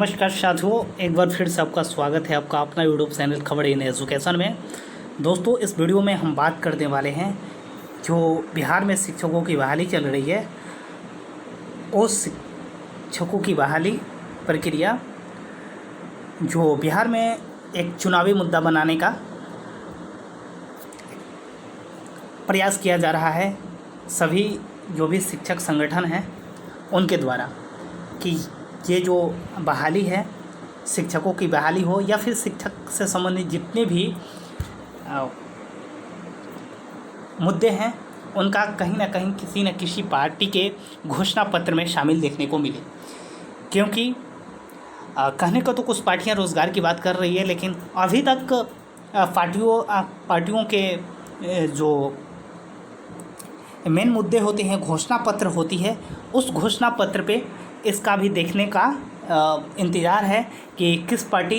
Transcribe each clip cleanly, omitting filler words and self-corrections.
नमस्कार साथियों, एक बार फिर से आपका स्वागत है आपका अपना यूट्यूब चैनल खबर इन एजुकेशन में। दोस्तों, इस वीडियो में हम बात करने वाले हैं जो बिहार में शिक्षकों की बहाली चल रही है, उस शिक्षकों की बहाली प्रक्रिया जो बिहार में एक चुनावी मुद्दा बनाने का प्रयास किया जा रहा है सभी जो भी शिक्षक संगठन हैं उनके द्वारा, कि ये जो बहाली है शिक्षकों की बहाली हो या फिर शिक्षक से संबंधित जितने भी मुद्दे हैं उनका कहीं ना कहीं किसी न किसी पार्टी के घोषणा पत्र में शामिल देखने को मिले। क्योंकि कहने को तो कुछ पार्टियां रोज़गार की बात कर रही है, लेकिन अभी तक पार्टियों के जो मेन मुद्दे होते हैं, घोषणा पत्र होती है, उस घोषणा पत्र पे इसका भी देखने का इंतज़ार है कि किस पार्टी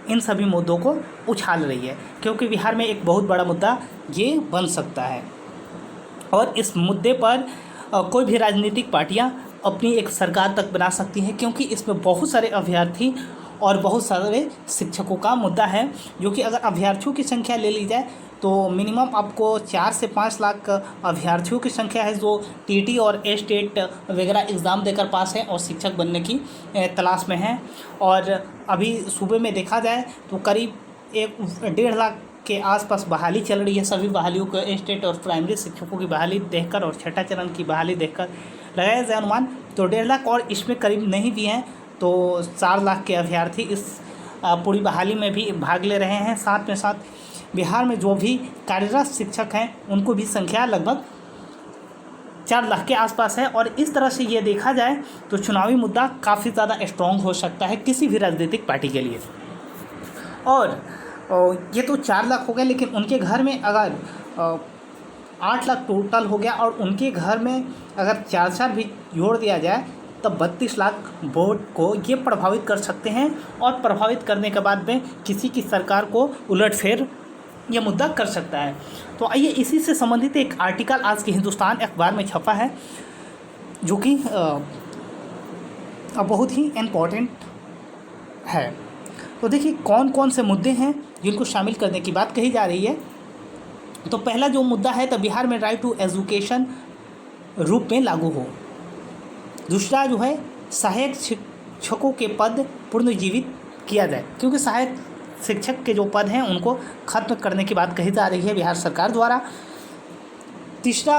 इन सभी मुद्दों को उछाल रही है। क्योंकि बिहार में एक बहुत बड़ा मुद्दा ये बन सकता है और इस मुद्दे पर कोई भी राजनीतिक पार्टियां अपनी एक सरकार तक बना सकती हैं, क्योंकि इसमें बहुत सारे अभ्यर्थी और बहुत सारे शिक्षकों का मुद्दा है। जो कि अगर अभ्यर्थियों की संख्या ले ली जाए तो मिनिमम आपको 4 से 5 लाख अभ्यर्थियों की संख्या है जो टीटी और स्टेट वगैरह एग्ज़ाम देकर पास हैं और शिक्षक बनने की तलाश में हैं। और अभी सूबे में देखा जाए तो करीब 1.5 लाख के आसपास बहाली चल रही है। सभी बहालियों को स्टेट और प्राइमरी शिक्षकों की बहाली देखकर और छठा चरण की बहाली देखकर लगाया जाए अनुमान तो 1.5 लाख, और इसमें करीब नहीं भी हैं तो 4 लाख के अभ्यर्थी इस पूरी बहाली में भी भाग ले रहे हैं। साथ में साथ बिहार में जो भी कार्यरत शिक्षक हैं उनको भी संख्या लगभग 4 लाख के आसपास है। और इस तरह से ये देखा जाए तो चुनावी मुद्दा काफ़ी ज़्यादा स्ट्रॉन्ग हो सकता है किसी भी राजनीतिक पार्टी के लिए। और ये तो 4 लाख हो गए, लेकिन उनके घर में अगर 8 लाख टोटल हो गया और उनके घर में अगर 4 भी जोड़ दिया जाए तब 32 लाख वोट को ये प्रभावित कर सकते हैं। और प्रभावित करने के बाद में किसी की सरकार को उलटफेर यह मुद्दा कर सकता है। तो आइए इसी से संबंधित एक आर्टिकल आज के हिंदुस्तान अखबार में छपा है जो कि बहुत ही इम्पोर्टेंट है। तो देखिए कौन कौन से मुद्दे हैं जिनको शामिल करने की बात कही जा रही है। तो पहला जो मुद्दा है तो बिहार में राइट टू एजुकेशन रूप में लागू हो। दूसरा जो है सहायक शिक्षकों के पद पुनर्जीवित किया जाए, क्योंकि सहायक शिक्षक के जो पद हैं उनको खत्म करने की बात कही जा रही है बिहार सरकार द्वारा। तीसरा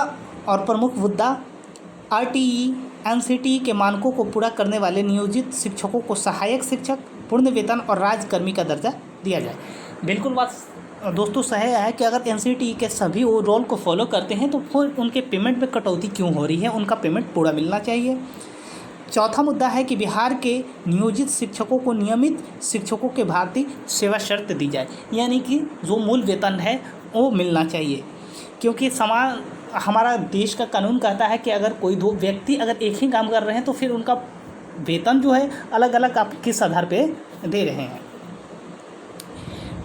और प्रमुख मुद्दा आरटीई एनसीटी के मानकों को पूरा करने वाले नियोजित शिक्षकों को सहायक शिक्षक, पूर्ण वेतन और राज्यकर्मी का दर्जा दिया जाए। बिल्कुल बात दोस्तों सही है कि अगर एनसीटी के सभी वो रोल को फॉलो करते हैं तो फिर उनके पेमेंट में कटौती क्यों हो रही है, उनका पेमेंट पूरा मिलना चाहिए। चौथा मुद्दा है कि बिहार के नियोजित शिक्षकों को नियमित शिक्षकों के भांति सेवा शर्त दी जाए, यानी कि जो मूल वेतन है वो मिलना चाहिए। क्योंकि हमारा देश का कानून कहता है कि अगर कोई दो व्यक्ति अगर एक ही काम कर रहे हैं तो फिर उनका वेतन जो है अलग अलग आप किस आधार पे दे रहे हैं।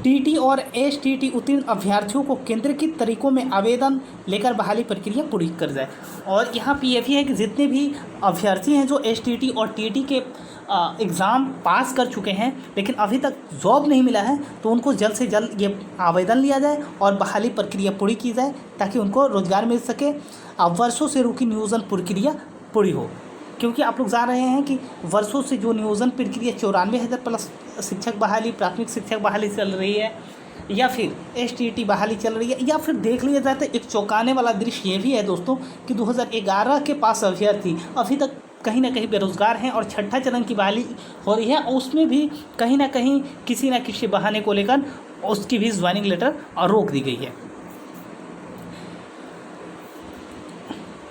टीटी और एसटीटी उत्तीर्ण अभ्यर्थियों को केंद्रीकृत तरीकों में आवेदन लेकर बहाली प्रक्रिया पूरी कर जाए। और यहाँ पे ये भी है कि जितने भी अभ्यर्थी हैं जो एसटीटी और टीटी के एग्ज़ाम पास कर चुके हैं लेकिन अभी तक जॉब नहीं मिला है, तो उनको जल्द से जल्द ये आवेदन लिया जाए और बहाली प्रक्रिया पूरी की जाए ताकि उनको रोज़गार मिल सके। अब वर्षों से रुकी नियोजन प्रक्रिया पूरी हो, क्योंकि आप लोग जान रहे हैं कि वर्षों से जो नियोजन प्रक्रिया 94,000 प्लस शिक्षक बहाली, प्राथमिक शिक्षक बहाली चल रही है या फिर एसटीटी बहाली चल रही है, या फिर देख लिया जाए तो एक चौंकाने वाला दृश्य ये भी है दोस्तों कि 2011 के पास अभ्यर्थी अभी तक कहीं ना कहीं बेरोज़गार हैं और छठा चरण की बहाली हो रही है और उसमें भी कहीं ना कहीं किसी न किसी बहाने को लेकर उसकी भी ज्वाइनिंग लेटर रोक दी गई है।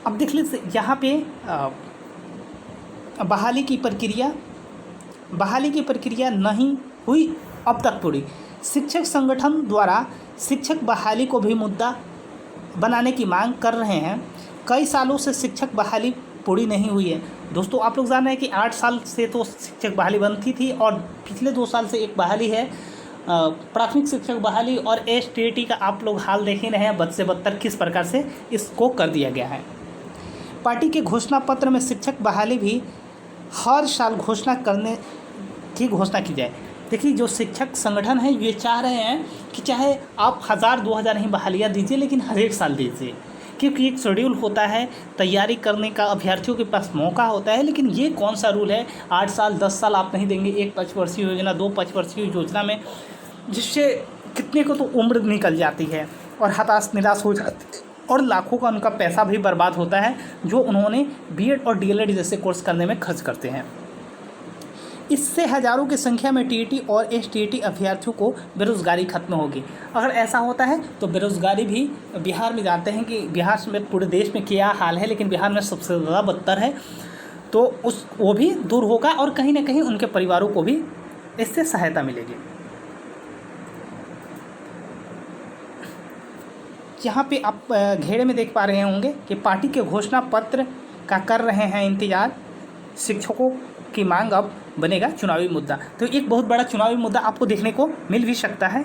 अब देख लीजिए यहाँ पे बहाली की प्रक्रिया नहीं हुई अब तक पूरी। शिक्षक संगठन द्वारा शिक्षक बहाली को भी मुद्दा बनाने की मांग कर रहे हैं। कई सालों से शिक्षक बहाली पूरी नहीं हुई है। दोस्तों आप लोग जान रहे हैं कि 8 साल से तो शिक्षक बहाली बनती थी और पिछले 2 साल से एक बहाली है प्राथमिक शिक्षक बहाली, और एसटीटी का आप लोग हाल देख ही रहे हैं, बद से बदतर किस प्रकार से इसको कर दिया गया है। पार्टी के घोषणा पत्र में शिक्षक बहाली भी हर साल घोषणा करने की घोषणा की जाए। देखिए जो शिक्षक संगठन है ये चाह रहे हैं कि चाहे आप 1000-2000 ही बहालियाँ दीजिए, लेकिन हर एक साल दीजिए, क्योंकि एक शेड्यूल होता है, तैयारी करने का अभ्यर्थियों के पास मौका होता है। लेकिन ये कौन सा रूल है 8 साल 10 साल आप नहीं देंगे एक 5 वर्षीय योजना 2 5 वर्षीय योजना में, जिससे कितने को तो उम्र निकल जाती है और हताश निराश हो जाती है और लाखों का उनका पैसा भी बर्बाद होता है जो उन्होंने बीएड और डीएलएड जैसे कोर्स करने में खर्च करते हैं। इससे हज़ारों की संख्या में टीईटी और एसटीईटी अभ्यर्थियों को बेरोज़गारी खत्म होगी। अगर ऐसा होता है तो बेरोज़गारी भी बिहार में, जानते हैं कि बिहार में पूरे देश में क्या हाल है, लेकिन बिहार में सबसे ज़्यादा बदतर है, तो वो भी दूर होगा और कहीं ना कहीं उनके परिवारों को भी इससे सहायता मिलेगी। यहाँ पे आप घेरे में देख पा रहे होंगे कि पार्टी के घोषणा पत्र का कर रहे हैं इंतजार, शिक्षकों की मांग अब बनेगा चुनावी मुद्दा। तो एक बहुत बड़ा चुनावी मुद्दा आपको देखने को मिल भी सकता है,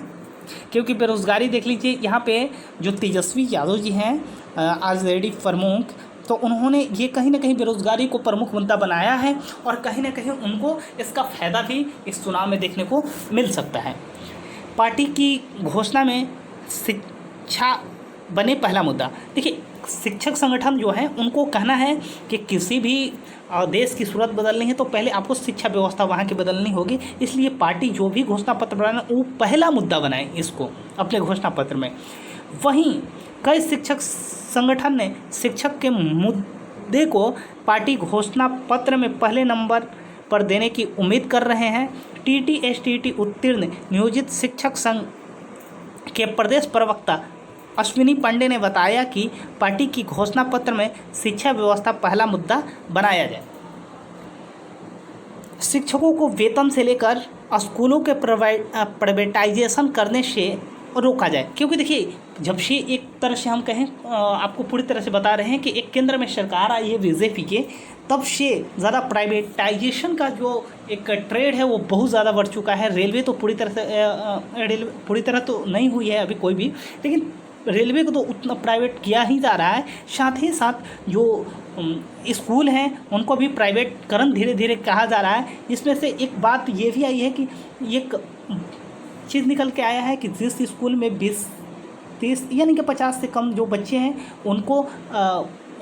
क्योंकि बेरोज़गारी देख लीजिए। यहाँ पे जो तेजस्वी यादव जी हैं आरजेडी प्रमुख, तो उन्होंने ये कहीं ना कहीं बेरोज़गारी को प्रमुख मुद्दा बनाया है और कहीं ना कहीं उनको इसका फ़ायदा भी इस चुनाव में देखने को मिल सकता है। पार्टी की घोषणा में शिक्षा बने पहला मुद्दा। देखिए शिक्षक संगठन जो है उनको कहना है कि किसी भी देश की सूरत बदलनी है तो पहले आपको शिक्षा व्यवस्था वहाँ की बदलनी होगी। इसलिए पार्टी जो भी घोषणा पत्र बनाए वो पहला मुद्दा बनाए इसको अपने घोषणा पत्र में। वहीं कई शिक्षक संगठन ने शिक्षक के मुद्दे को पार्टी घोषणा पत्र में पहले नंबर पर देने की उम्मीद कर रहे हैं। टीटी एसटीटी उत्तीर्ण नियोजित शिक्षक संघ के प्रदेश प्रवक्ता अश्विनी पांडे ने बताया कि पार्टी की घोषणा पत्र में शिक्षा व्यवस्था पहला मुद्दा बनाया जाए। शिक्षकों को वेतन से लेकर स्कूलों के प्राइवेटाइजेशन करने से रोका जाए, क्योंकि देखिए जब से एक तरह से हम कहें आपको पूरी तरह से बता रहे हैं कि एक केंद्र में सरकार आई है बीजेपी के, तब से ज़्यादा प्राइवेटाइजेशन का जो एक ट्रेड है वो बहुत ज़्यादा बढ़ चुका है। रेलवे तो पूरी तरह तो नहीं हुई है अभी कोई भी, लेकिन रेलवे को तो उतना प्राइवेट किया ही जा रहा है। साथ ही साथ जो स्कूल हैं उनको भी प्राइवेटकरण धीरे धीरे कहा जा रहा है। इसमें से एक बात ये भी आई है कि एक चीज़ निकल के आया है कि जिस स्कूल में 20-30 यानी कि 50 से कम जो बच्चे हैं उनको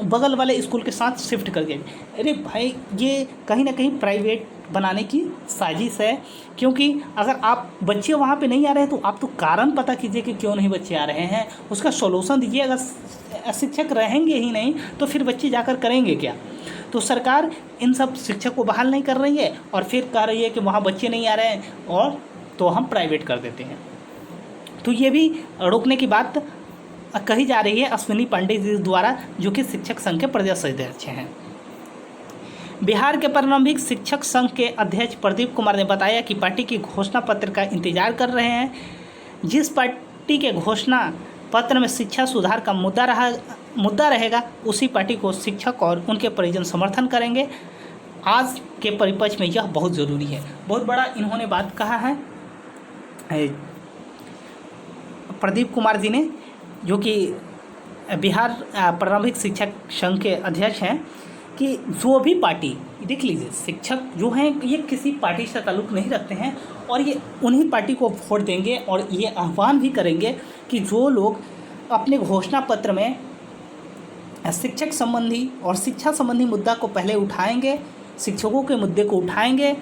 बगल वाले स्कूल के साथ शिफ्ट कर दिया। अरे भाई ये कहीं ना कहीं प्राइवेट बनाने की साजिश है, क्योंकि अगर आप बच्चे वहाँ पे नहीं आ रहे हैं तो आप तो कारण पता कीजिए कि क्यों नहीं बच्चे आ रहे हैं, उसका सॉल्यूशन दीजिए। अगर शिक्षक रहेंगे ही नहीं तो फिर बच्चे जाकर करेंगे क्या? तो सरकार इन सब शिक्षक को बहाल नहीं कर रही है और फिर कह रही है कि वहाँ बच्चे नहीं आ रहे हैं और तो हम प्राइवेट कर देते हैं। तो ये भी रोकने की बात कही जा रही है अश्विनी पांडे जी द्वारा, जो कि शिक्षक संघ के प्रदेश अध्यक्ष हैं। बिहार के प्रारंभिक शिक्षक संघ के अध्यक्ष प्रदीप कुमार ने बताया कि पार्टी की घोषणा पत्र का इंतजार कर रहे हैं। जिस पार्टी के घोषणा पत्र में शिक्षा सुधार का मुद्दा रहेगा उसी पार्टी को शिक्षक और उनके परिजन समर्थन करेंगे। आज के परिपक्ष में यह बहुत ज़रूरी है। बहुत बड़ा इन्होंने बात कहा है प्रदीप कुमार जी ने, जो कि बिहार प्रारंभिक शिक्षक संघ के अध्यक्ष हैं, कि जो भी पार्टी, देख लीजिए शिक्षक जो हैं ये किसी पार्टी से ताल्लुक़ नहीं रखते हैं और ये उन्हीं पार्टी को वोट देंगे और ये आह्वान भी करेंगे कि जो लोग अपने घोषणा पत्र में शिक्षक संबंधी और शिक्षा संबंधी मुद्दा को पहले उठाएंगे, शिक्षकों के मुद्दे को उठाएंगे,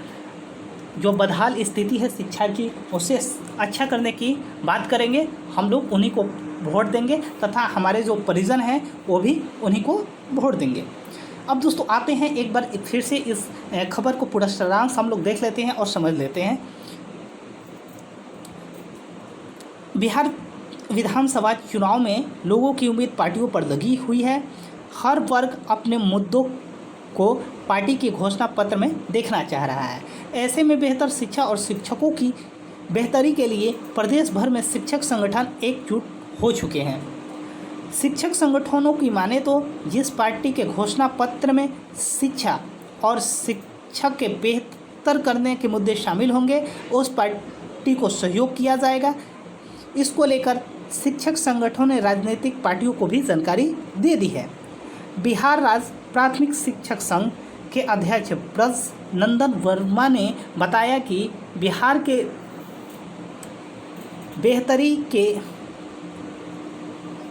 जो बदहाल स्थिति है शिक्षा की उसे अच्छा करने की बात करेंगे, हम लोग उन्हीं को वोट देंगे तथा हमारे जो परिजन हैं वो भी उन्हीं को वोट देंगे। अब दोस्तों आते हैं एक बार फिर से इस खबर को पूरा सारांश हम लोग देख लेते हैं और समझ लेते हैं। बिहार विधानसभा चुनाव में लोगों की उम्मीद पार्टियों पर लगी हुई है। हर वर्ग अपने मुद्दों को पार्टी के घोषणा पत्र में देखना चाह रहा है। ऐसे में बेहतर शिक्षा और शिक्षकों की बेहतरी के लिए प्रदेश भर में शिक्षक संगठन एकजुट हो चुके हैं। शिक्षक संगठनों की माने तो जिस पार्टी के घोषणा पत्र में शिक्षा और शिक्षक के बेहतर करने के मुद्दे शामिल होंगे उस पार्टी को सहयोग किया जाएगा। इसको लेकर शिक्षक संगठनों ने राजनीतिक पार्टियों को भी जानकारी दे दी है। बिहार राज्य प्राथमिक शिक्षक संघ के अध्यक्ष ब्रज नंदन वर्मा ने बताया कि बिहार के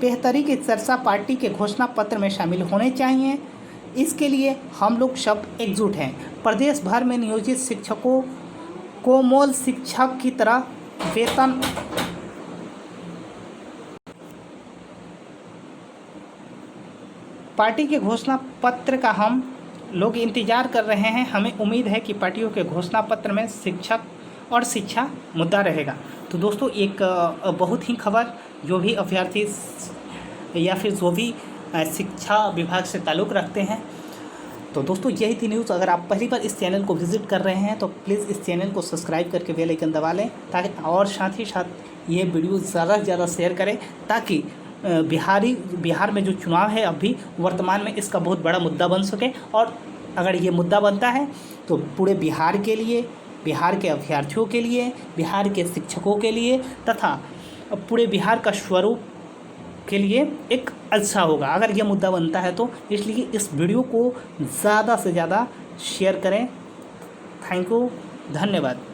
बेहतरी की चर्चा पार्टी के घोषणा पत्र में शामिल होने चाहिए। इसके लिए हम लोग सब एकजुट हैं। प्रदेश भर में नियोजित शिक्षकों को मूल शिक्षक की तरह वेतन पार्टी के घोषणा पत्र का हम लोग इंतज़ार कर रहे हैं। हमें उम्मीद है कि पार्टियों के घोषणा पत्र में शिक्षक और शिक्षा मुद्दा रहेगा। तो दोस्तों, एक बहुत ही खबर, जो भी अभ्यर्थी या फिर जो भी शिक्षा विभाग से ताल्लुक़ रखते हैं, तो दोस्तों यही थी न्यूज़। अगर आप पहली बार इस चैनल को विज़िट कर रहे हैं तो प्लीज़ इस चैनल को सब्सक्राइब करके बेल आइकन दबा लें, ताकि और साथ ही साथ ये वीडियो ज़्यादा से ज़्यादा शेयर करें, ताकि बिहार में जो चुनाव है अभी वर्तमान में, इसका बहुत बड़ा मुद्दा बन सके। और अगर ये मुद्दा बनता है तो पूरे बिहार के लिए, बिहार के अभ्यर्थियों के लिए, बिहार के शिक्षकों के लिए तथा पूरे बिहार का स्वरूप के लिए एक अच्छा होगा अगर ये मुद्दा बनता है तो। इसलिए इस वीडियो को ज़्यादा से ज़्यादा शेयर करें। थैंक यू, धन्यवाद।